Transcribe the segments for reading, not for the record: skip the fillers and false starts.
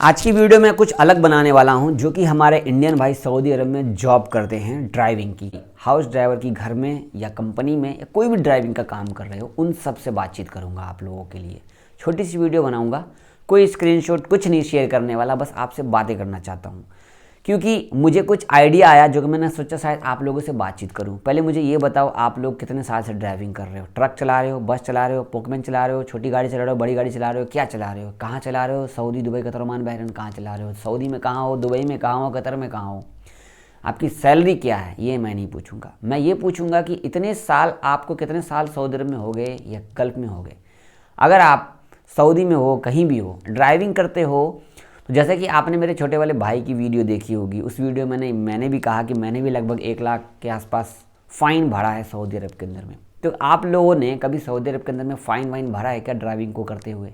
आज की वीडियो में कुछ अलग बनाने वाला हूं, जो कि हमारे इंडियन भाई सऊदी अरब में जॉब करते हैं ड्राइविंग की, हाउस ड्राइवर की, घर में या कंपनी में या कोई भी ड्राइविंग का काम कर रहे हो, उन सब से बातचीत करूंगा आप लोगों के लिए। छोटी सी वीडियो बनाऊंगा, कोई स्क्रीनशॉट कुछ नहीं शेयर करने वाला, बस आपसे बातें करना चाहता हूँ क्योंकि मुझे कुछ आइडिया आया जो कि मैंने सोचा शायद आप लोगों से बातचीत करूं। पहले मुझे ये बताओ, आप लोग कितने साल से ड्राइविंग कर रहे हो? ट्रक चला रहे हो, बस चला रहे हो, पोकमैन चला रहे हो, छोटी गाड़ी चला रहे हो, बड़ी गाड़ी चला रहे हो, क्या चला रहे हो, कहाँ चला रहे हो? Saudi, Dubai, Qatar, Oman, Bahrain, कहाँ चला रहे हो? सऊदी में कहाँ हो, दुबई में कहाँ हो, कतर में कहाँ हो? आपकी सैलरी क्या है? ये मैं नहीं पूछूंगा। मैं ये पूछूंगा कि इतने साल, आपको कितने साल सऊदी अरब में हो गए या गल्फ में हो गए? अगर आप सऊदी में हो, कहीं भी हो, ड्राइविंग करते हो, तो जैसे कि आपने मेरे छोटे वाले भाई की वीडियो देखी होगी, उस वीडियो में मैंने भी कहा कि मैंने भी लगभग 1 लाख के आसपास फ़ाइन भरा है सऊदी अरब के अंदर में। तो आप लोगों ने कभी सऊदी अरब के अंदर में फ़ाइन वाइन भरा है क्या ड्राइविंग को करते हुए?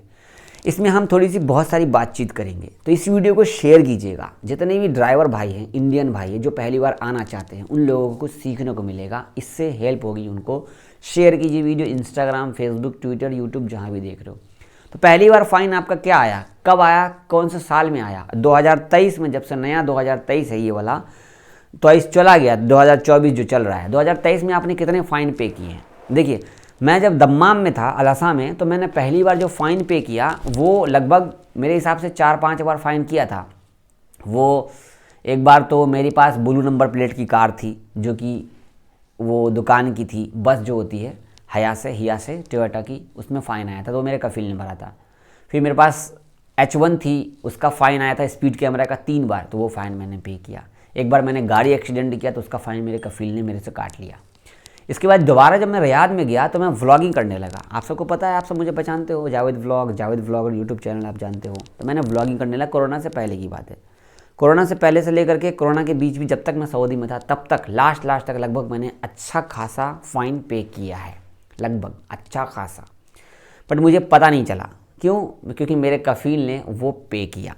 इसमें हम थोड़ी सी बहुत सारी बातचीत करेंगे, तो इस वीडियो को शेयर कीजिएगा। जितने भी ड्राइवर भाई हैं, इंडियन भाई हैं, जो पहली बार आना चाहते हैं, उन लोगों को सीखने को मिलेगा, इससे हेल्प होगी उनको। शेयर कीजिए video, Instagram, Facebook, Twitter, YouTube, जहाँ भी देख रहे हो। तो पहली बार फ़ाइन आपका क्या आया, कब आया, कौन से साल में आया? 2023 में, जब से नया 2023 है ये वाला, तो इस चला गया 2024 जो चल रहा है। 2023 में आपने कितने फ़ाइन पे किए हैं? देखिए, मैं जब दम्माम में था, अलासा में, तो मैंने पहली बार जो फ़ाइन पे किया वो लगभग मेरे हिसाब से 4-5 बार फ़ाइन किया था। वो एक बार तो मेरे पास ब्लू नंबर प्लेट की कार थी, जो कि वो दुकान की थी, बस जो होती है हिया से टोयोटा की, उसमें फ़ाइन आया था, तो मेरे कफील ने भरा था। फिर मेरे पास H1 थी, उसका फ़ाइन आया था स्पीड कैमरा का 3 बार, तो वो फ़ाइन मैंने पे किया। एक बार मैंने गाड़ी एक्सीडेंट किया तो उसका फ़ाइन मेरे कफील ने मेरे से काट लिया। इसके बाद दोबारा जब मैं रियाद में गया तो मैं व्लॉगिंग करने लगा। आप सबको पता है, आप सब मुझे पहचानते हो, जावेद व्लॉगर यूट्यूब चैनल आप जानते हो। तो मैंने व्लॉगिंग करने लगा, कोरोना से पहले की बात है। कोरोना से पहले से लेकर के कोरोना के बीच भी, जब तक मैं सऊदी में था, तब तक लास्ट तक लगभग मैंने अच्छा खासा फ़ाइन पे किया है, लगभग अच्छा खासा। बट मुझे पता नहीं चला, क्यों? क्योंकि मेरे कफ़ील ने वो पे किया।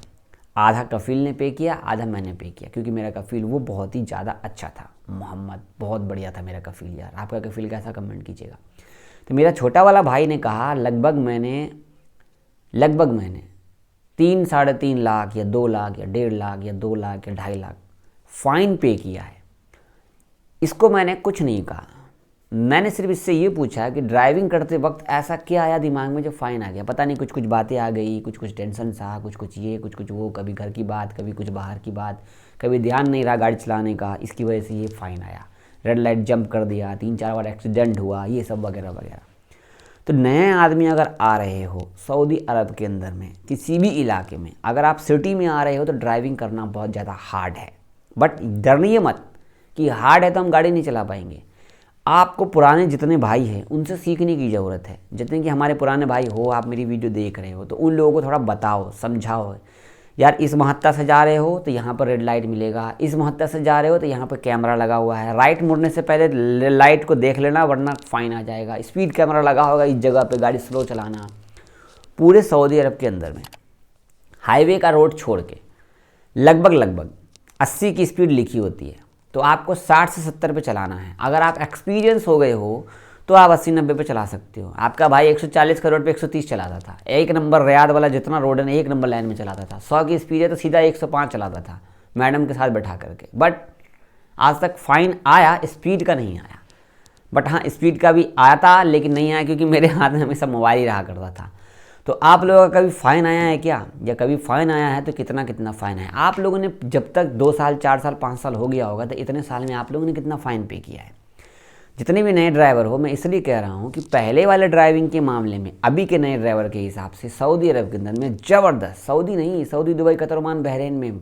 आधा कफ़ील ने पे किया, आधा मैंने पे किया, क्योंकि मेरा कफ़ील वो बहुत ही ज़्यादा अच्छा था। मोहम्मद बहुत बढ़िया था मेरा कफ़ील। यार, आपका कफ़ील कैसा, कमेंट कीजिएगा। तो मेरा छोटा वाला भाई ने कहा लगभग मैंने 3, 3.5 लाख या 2 लाख या 1.5 लाख या 2 लाख या 2.5 लाख फ़ाइन पे किया है। इसको मैंने कुछ नहीं कहा, मैंने सिर्फ इससे ये पूछा कि ड्राइविंग करते वक्त ऐसा क्या आया दिमाग में जो फ़ाइन आ गया? पता नहीं, कुछ बातें आ गई, कुछ टेंशन सा, कुछ ये, कुछ वो, कभी घर की बात, कभी कुछ बाहर की बात, कभी ध्यान नहीं रहा गाड़ी चलाने का, इसकी वजह से ये फ़ाइन आया। रेड लाइट जंप कर दिया, 3-4 बार एक्सीडेंट हुआ, ये सब वगैरह वगैरह। तो नए आदमी अगर आ रहे हो सऊदी अरब के अंदर में, किसी भी इलाके में, अगर आप सिटी में आ रहे हो, तो ड्राइविंग करना बहुत ज़्यादा हार्ड है। बट डरिए मत कि हार्ड है तो हम गाड़ी नहीं चला पाएंगे। आपको पुराने जितने भाई हैं उनसे सीखने की ज़रूरत है। जितने कि हमारे पुराने भाई हो, आप मेरी वीडियो देख रहे हो, तो उन लोगों को थोड़ा बताओ, समझाओ। यार, इस महत्ता से जा रहे हो तो यहाँ पर रेड लाइट मिलेगा, इस महत्ता से जा रहे हो तो यहाँ पर कैमरा लगा हुआ है, राइट मुड़ने से पहले लाइट को देख लेना वरना फ़ाइन आ जाएगा, स्पीड कैमरा लगा होगा इस जगह पे, गाड़ी स्लो चलाना। पूरे सऊदी अरब के अंदर में हाईवे का रोड छोड़ के लगभग 80 की स्पीड लिखी होती है, तो आपको 60 से 70 पे चलाना है। अगर आप एक्सपीरियंस हो गए हो तो आप 80-90 पे चला सकते हो। आपका भाई 140 का रोड पे 130 चलाता था, 1 नंबर रियाद वाला जितना रोड है ना, 1 नंबर लाइन में चलाता था। 100 की स्पीड है तो सीधा 105 चलाता था, मैडम के साथ बैठा करके। बट आज तक फ़ाइन आया, स्पीड का नहीं आया। बट हाँ, स्पीड का भी आया था, लेकिन नहीं आया क्योंकि मेरे हाथ में हमेशा मोबाइल ही रहा करता था। तो आप लोगों का कभी फ़ाइन आया है क्या? या कभी फ़ाइन आया है तो कितना फ़ाइन है? आप लोगों ने जब तक 2 साल, 4 साल, 5 साल हो गया होगा, तो इतने साल में आप लोगों ने कितना फ़ाइन पे किया है? जितने भी नए ड्राइवर हो, मैं इसलिए कह रहा हूँ कि पहले वाले ड्राइविंग के मामले में अभी के नए ड्राइवर के हिसाब से सऊदी अरब के अंदर में ज़बरदस्त, सऊदी नहीं, Saudi, Dubai, Qatar, Oman, Bahrain में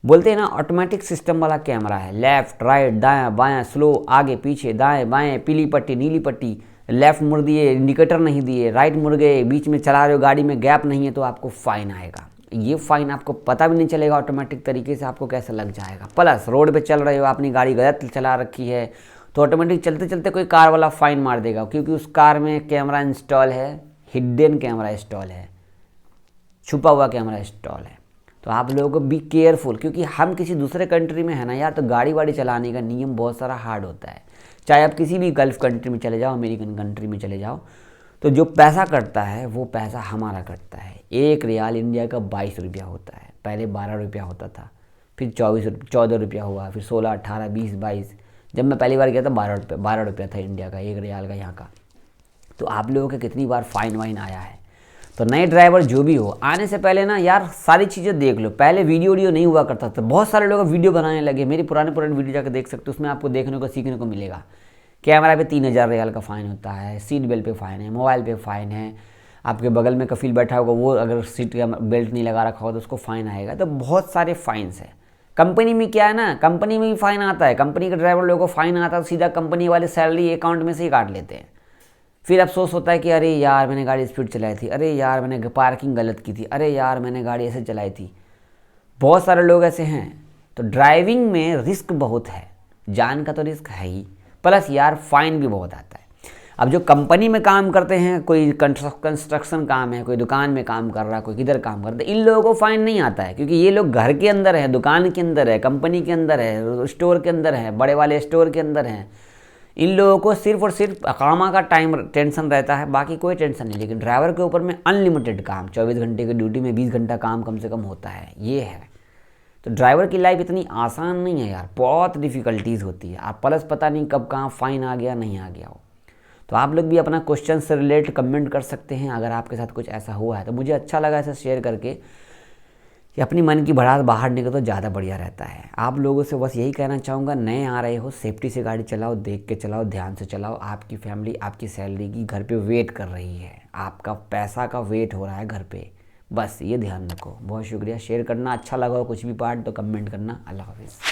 बोलते हैं ना, ऑटोमेटिक सिस्टम वाला कैमरा है। लेफ़्ट, राइट, दायां, बायां, स्लो, आगे पीछे, दाएं बाएं, पीली पट्टी, नीली पट्टी, लेफ़्ट मुड़ दिए, इंडिकेटर नहीं दिए, राइट मुड़ गए, बीच में चला रहे हो, गाड़ी में गैप नहीं है, तो आपको फ़ाइन आएगा। ये फ़ाइन आपको पता भी नहीं चलेगा, ऑटोमेटिक तरीके से आपको कैसे लग जाएगा। प्लस रोड पे चल रहे हो, अपनी गाड़ी गलत चला रखी है, तो ऑटोमेटिक चलते चलते कोई कार वाला फ़ाइन मार देगा, क्योंकि उस कार में कैमरा इंस्टॉल है, हिडन कैमरा इंस्टॉल है, छुपा हुआ कैमरा इंस्टॉल है। तो आप लोगों को बी केयरफुल, क्योंकि हम किसी दूसरे कंट्री में है ना यार, तो गाड़ी वाड़ी चलाने का नियम बहुत सारा हार्ड होता है। चाहे आप किसी भी गल्फ़ कंट्री में चले जाओ, अमेरिकन कंट्री में चले जाओ, तो जो पैसा कटता है वो पैसा हमारा कटता है। 1 रियाल इंडिया का 22 रुपया होता है, पहले 12 रुपया होता था, फिर 14 रुपया हुआ, फिर 16, 18, 20, 22। जब मैं पहली बार गया था 12 रुपया था इंडिया का, 1 रियाल का यहाँ का। तो आप लोगों के कितनी बार फाइन वाइन आया है। तो नए ड्राइवर जो भी हो, आने से पहले ना यार सारी चीज़ें देख लो। पहले वीडियो नहीं हुआ करता था, बहुत सारे लोग वीडियो बनाने लगे। मेरी पुराने वीडियो जाकर देख सकते हो, उसमें आपको देखने को सीखने को मिलेगा। कैमरा पे 3000 रियाल का फ़ाइन होता है, सीट बेल्ट पे फ़ाइन है, मोबाइल पे फ़ाइन है, आपके बगल में कफील बैठा होगा वो अगर सीट का बेल्ट नहीं लगा रखा होगा तो उसको फ़ाइन आएगा। तो बहुत सारे फाइन्स है। कंपनी में क्या है ना, कंपनी में भी फ़ाइन आता है। कंपनी के ड्राइवर लोगों को फ़ाइन आता है तो सीधा कंपनी वाले सैलरी अकाउंट में से ही काट लेते हैं। फिर अफसोस होता है कि अरे यार मैंने गाड़ी स्पीड चलाई थी, अरे यार मैंने पार्किंग गलत की थी, अरे यार मैंने गाड़ी ऐसे चलाई थी। बहुत सारे लोग ऐसे हैं। तो ड्राइविंग में रिस्क बहुत है, जान का तो रिस्क है ही, प्लस यार फाइन भी बहुत आता है। अब जो कंपनी में काम करते हैं, कोई कंस्ट्रक्शन काम है, कोई दुकान में काम कर रहा है, कोई किधर काम करता है, इन लोगों को फ़ाइन नहीं आता है क्योंकि ये लोग घर के अंदर है, दुकान के अंदर है, कंपनी के अंदर है, स्टोर के अंदर है, बड़े वाले स्टोर के अंदर हैं। इन लोगों को सिर्फ और सिर्फ अकामा का टाइम टेंशन रहता है, बाकी कोई टेंशन नहीं। लेकिन ड्राइवर के ऊपर में अनलिमिटेड काम, 24 घंटे की ड्यूटी में 20 घंटा काम कम से कम होता है, ये है। तो ड्राइवर की लाइफ इतनी आसान नहीं है यार, बहुत डिफ़िकल्टीज़ होती है। आप प्लस पता नहीं कब कहाँ फ़ाइन आ गया नहीं आ गया हो। तो आप लोग भी अपना क्वेश्चन से रिलेट कमेंट कर सकते हैं अगर आपके साथ कुछ ऐसा हुआ है। तो मुझे अच्छा लगा ऐसा शेयर करके कि अपनी मन की भड़ास बाहर निकले तो ज़्यादा बढ़िया रहता है। आप लोगों से बस यही कहना चाहूँगा, नए आ रहे हो सेफ्टी से गाड़ी चलाओ, देख के चलाओ, ध्यान से चलाओ। आपकी फैमिली आपकी सैलरी की घर पे वेट कर रही है, आपका पैसा का वेट हो रहा है घर पे, बस ये ध्यान रखो। बहुत शुक्रिया। शेयर करना अच्छा लगा हो कुछ भी पार्ट तो कमेंट करना। अल्लाह हाफिज़।